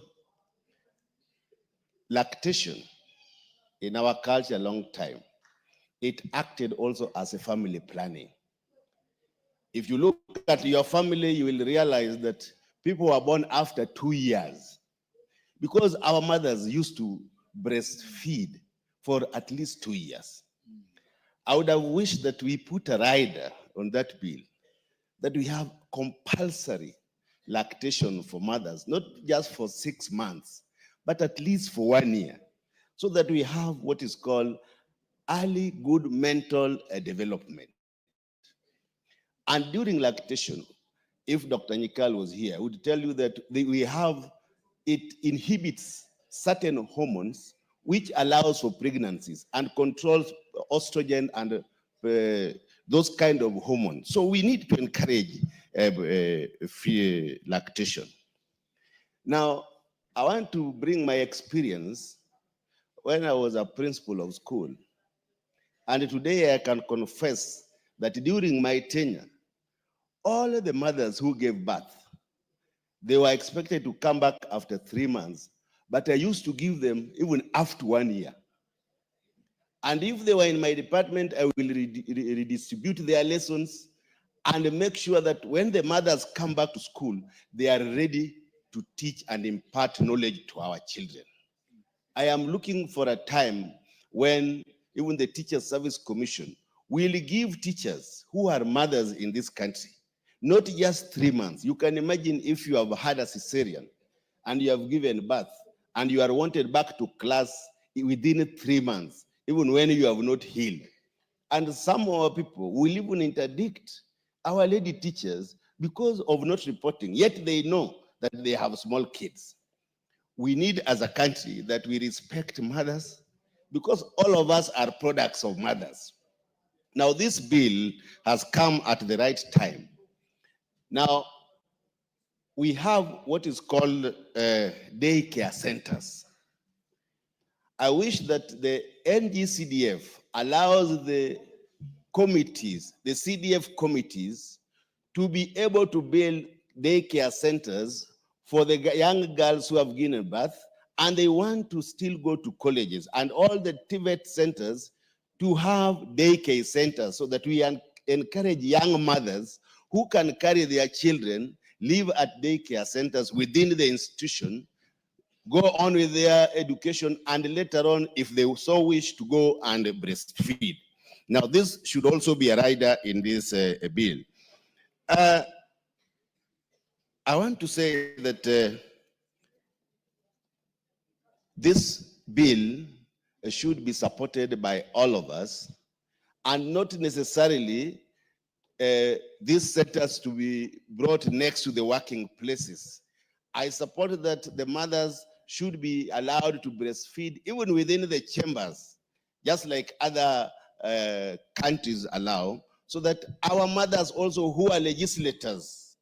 lactation in our culture a long time, it acted also as a family planning. If you look at your family, you will realize that people were born after 2 years because our mothers used to breastfeed for at least 2 years. I would have wished that we put a rider on that bill, that we have compulsory lactation for mothers, not just for 6 months, but at least for 1 year, so that we have what is called early good mental development. And during lactation, if Dr. Nikal was here, I would tell you that it inhibits certain hormones which allows for pregnancies and controls estrogen and those kind of hormones. So we need to encourage lactation. Now, I want to bring my experience when I was a principal of school. And today I can confess that during my tenure, all the mothers who gave birth, they were expected to come back after 3 months, but I used to give them even after 1 year. And if they were in my department, I will redistribute their lessons and make sure that when the mothers come back to school, they are ready to teach and impart knowledge to our children. I am looking for a time when even the Teacher Service Commission will give teachers who are mothers in this country, not just 3 months. You can imagine if you have had a cesarean and you have given birth and you are wanted back to class within 3 months, even when you have not healed. And some of our people will even interdict our lady teachers because of not reporting, yet they know that they have small kids. We need as a country that we respect mothers because all of us are products of mothers. Now, this bill has come at the right time. Now, we have what is called daycare centers. I wish that the NGCDF allows the committees, the CDF committees, to be able to build daycare centers for the young girls who have given birth and they want to still go to colleges, and all the TVET centers to have daycare centers so that we encourage young mothers who can carry their children, live at daycare centers within the institution, go on with their education, and later on, if they so wish, to go and breastfeed. Now, this should also be a rider in this bill. I want to say that this bill should be supported by all of us, and not necessarily these centers to be brought next to the working places. I support that the mothers should be allowed to breastfeed even within the chambers, just like other countries allow, so that our mothers also who are legislators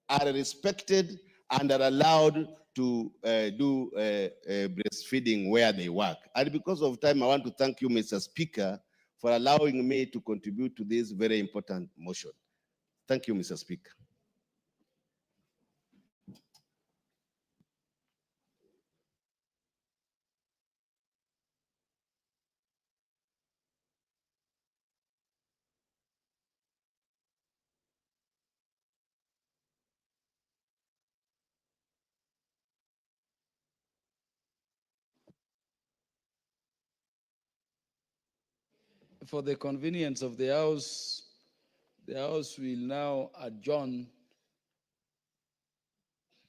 are respected and are allowed to do breastfeeding where they work. And because of time, I want to thank you, Mr. Speaker, for allowing me to contribute to this very important motion. Thank you, Mr. Speaker. For the convenience of the House will now adjourn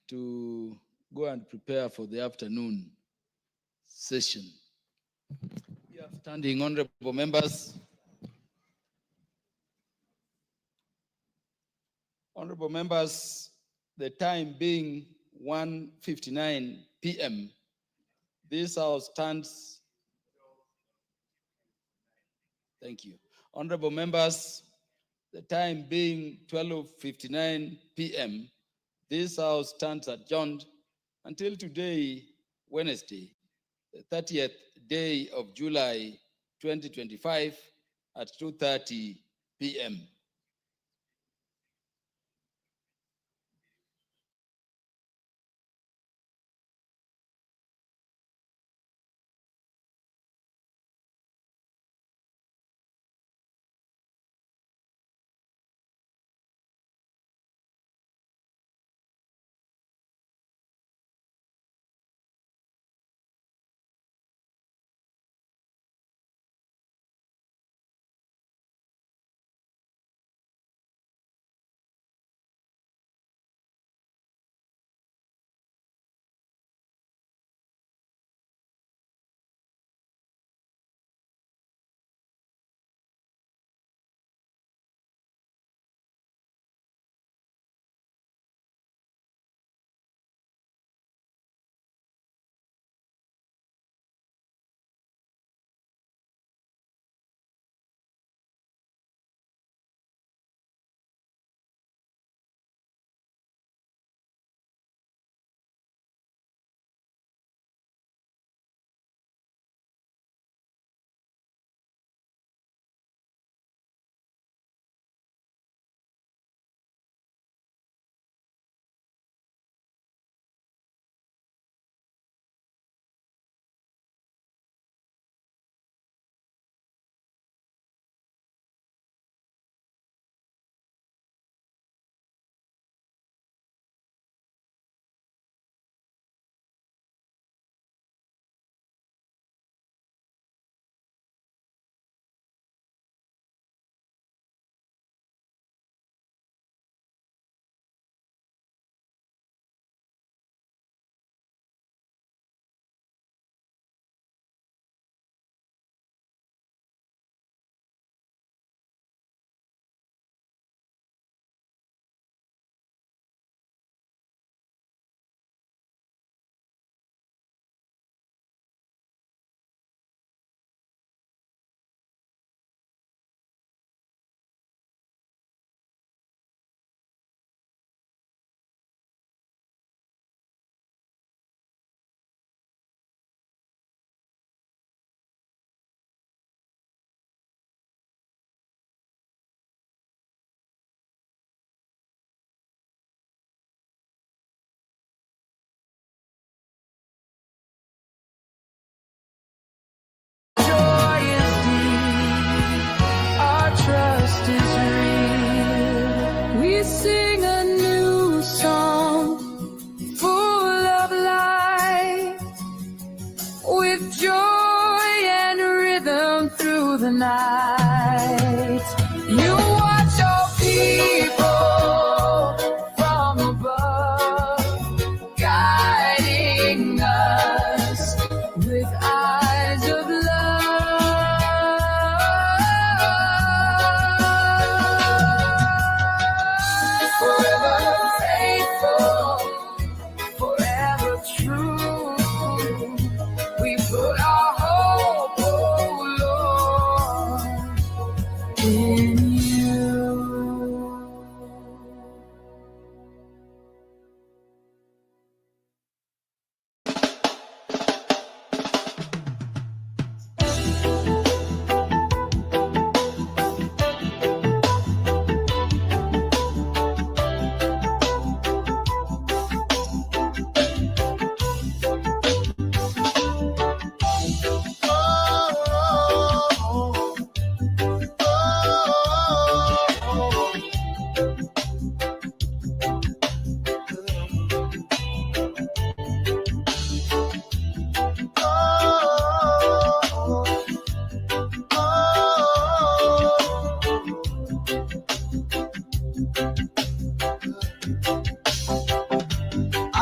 to go and prepare for the afternoon session. We are standing, honorable members. Honorable members, the time being 1:59 p.m., this House stands. Thank you. Honorable members, the time being 12:59 p.m., this House stands adjourned until today, Wednesday, the 30th day of July 2025 at 2:30 p.m.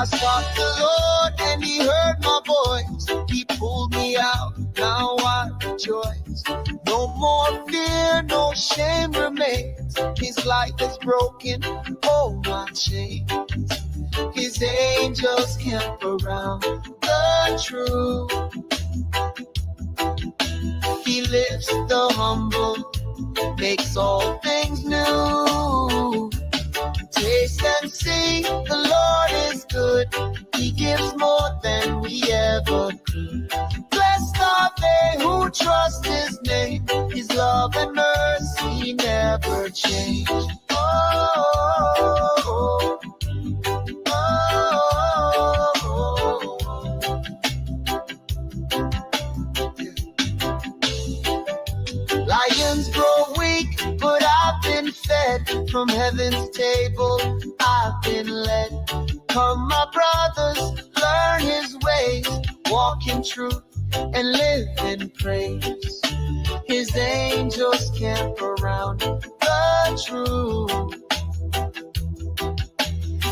I sought the Lord and he heard my voice. He pulled me out, now I rejoice. No more fear, no shame remains. His light is broken, all my chains. His angels camp around the true. He lifts the humble, makes all things new. Taste and see, the Lord is good. He gives more than we ever could. Blessed are they who trust his name. His love and mercy never change. Oh, oh, oh, oh, oh. Lions grow weak, but I've been fed from heaven's table. I've been led. Come, my brothers, learn his ways, walk in truth and live in praise. His angels camp around the true.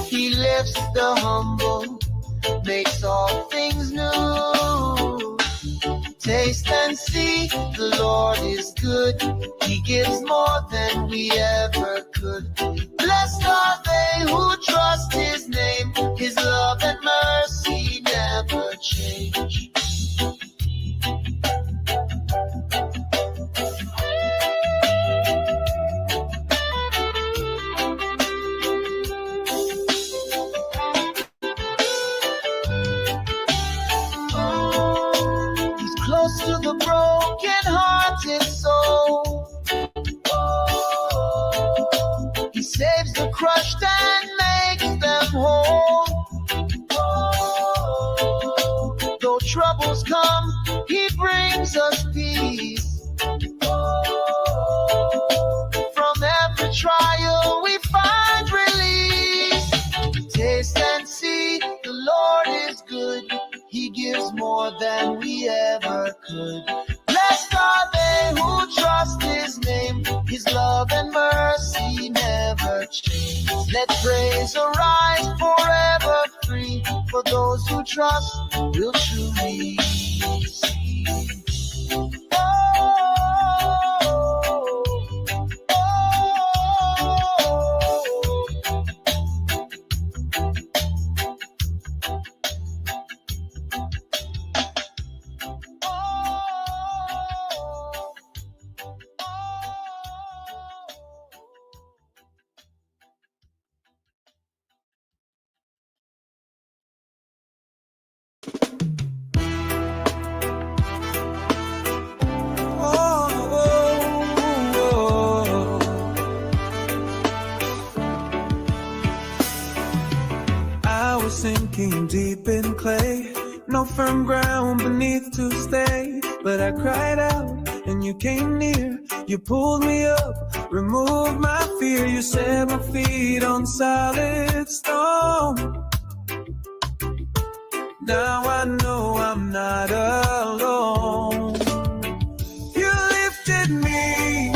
He lifts the humble, makes all things new. Taste and see, the Lord is good. He gives more than we ever could. Blessed are they who trust his name. His love and mercy never change. He's close to the broken-hearted soul. He saves the crushed and makes them whole. Though troubles come, he brings us peace. From every trial we find release. Taste and see, the Lord is good. He gives more than we ever could. Blessed are they who trust his name. His love and mercy never change. Let praise arise forever free. For those who trust will truly see. Oh, oh, I was sinking deep in clay, no firm ground beneath to stay. But I cried out and you came near. You pulled me up, removed my fear. You set my feet on solid stone. Now I know I'm not alone. You lifted me,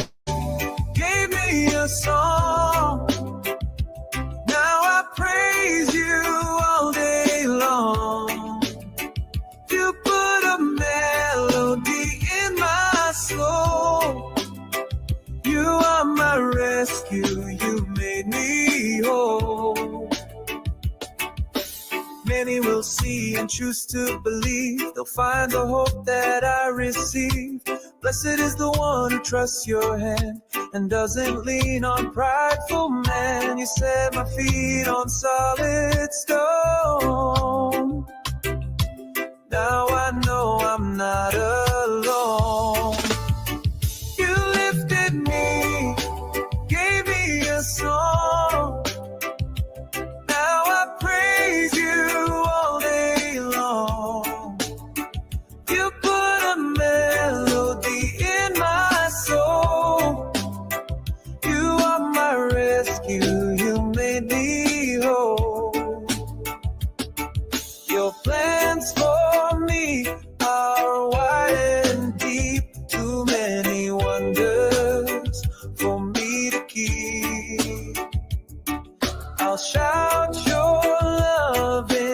gave me a song. Now I praise you all day long. You put a melody in my soul. You are my rescue, you made me whole. Many will see and choose to believe. They'll find the hope that I receive. Blessed is the one who trusts your hand and doesn't lean on prideful man. You set my feet on solid stone. Now I know I'm not alone. You lifted me, gave me a song. Now I praise you all day long. You put a melody in my soul. You are my rescue, you made me whole. Your plans for me are wide and deep, too many wonders for me to keep. I'll shout your love in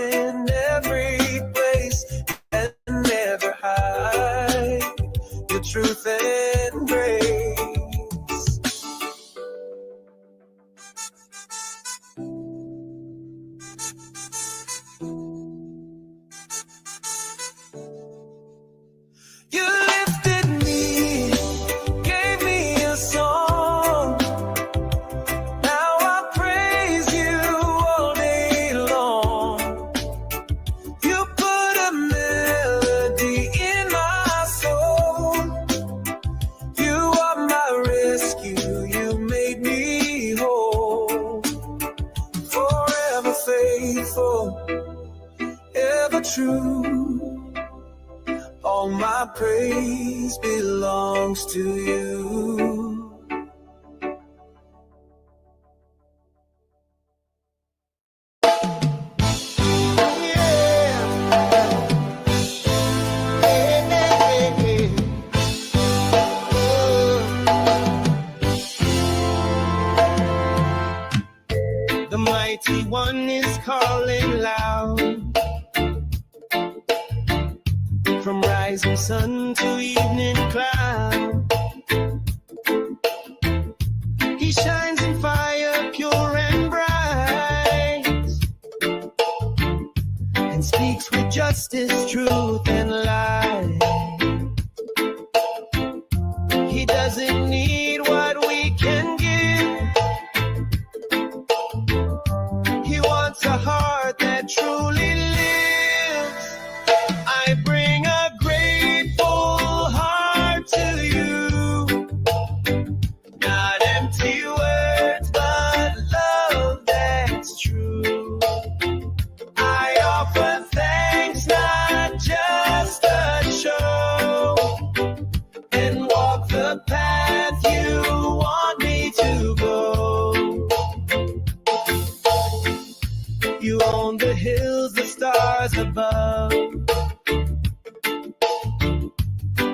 ever true. All my praise belongs to you. The mighty one is calling loud. From rising sun to evening cloud, he shines in fire pure and bright, and speaks with justice, truth, and light. He doesn't need what we can give. He wants a heart that truly lives. I bring a grateful heart to you. Not empty words, but love that's true. I offer thanks, not just a show, and walk the path you want me to go. You own the hills, the stars above,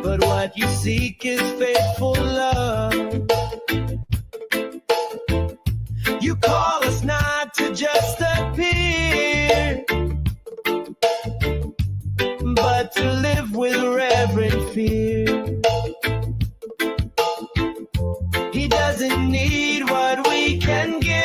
but what you seek is faithful love. You call us not to just appear, but to live with reverent fear. He doesn't need what we can give.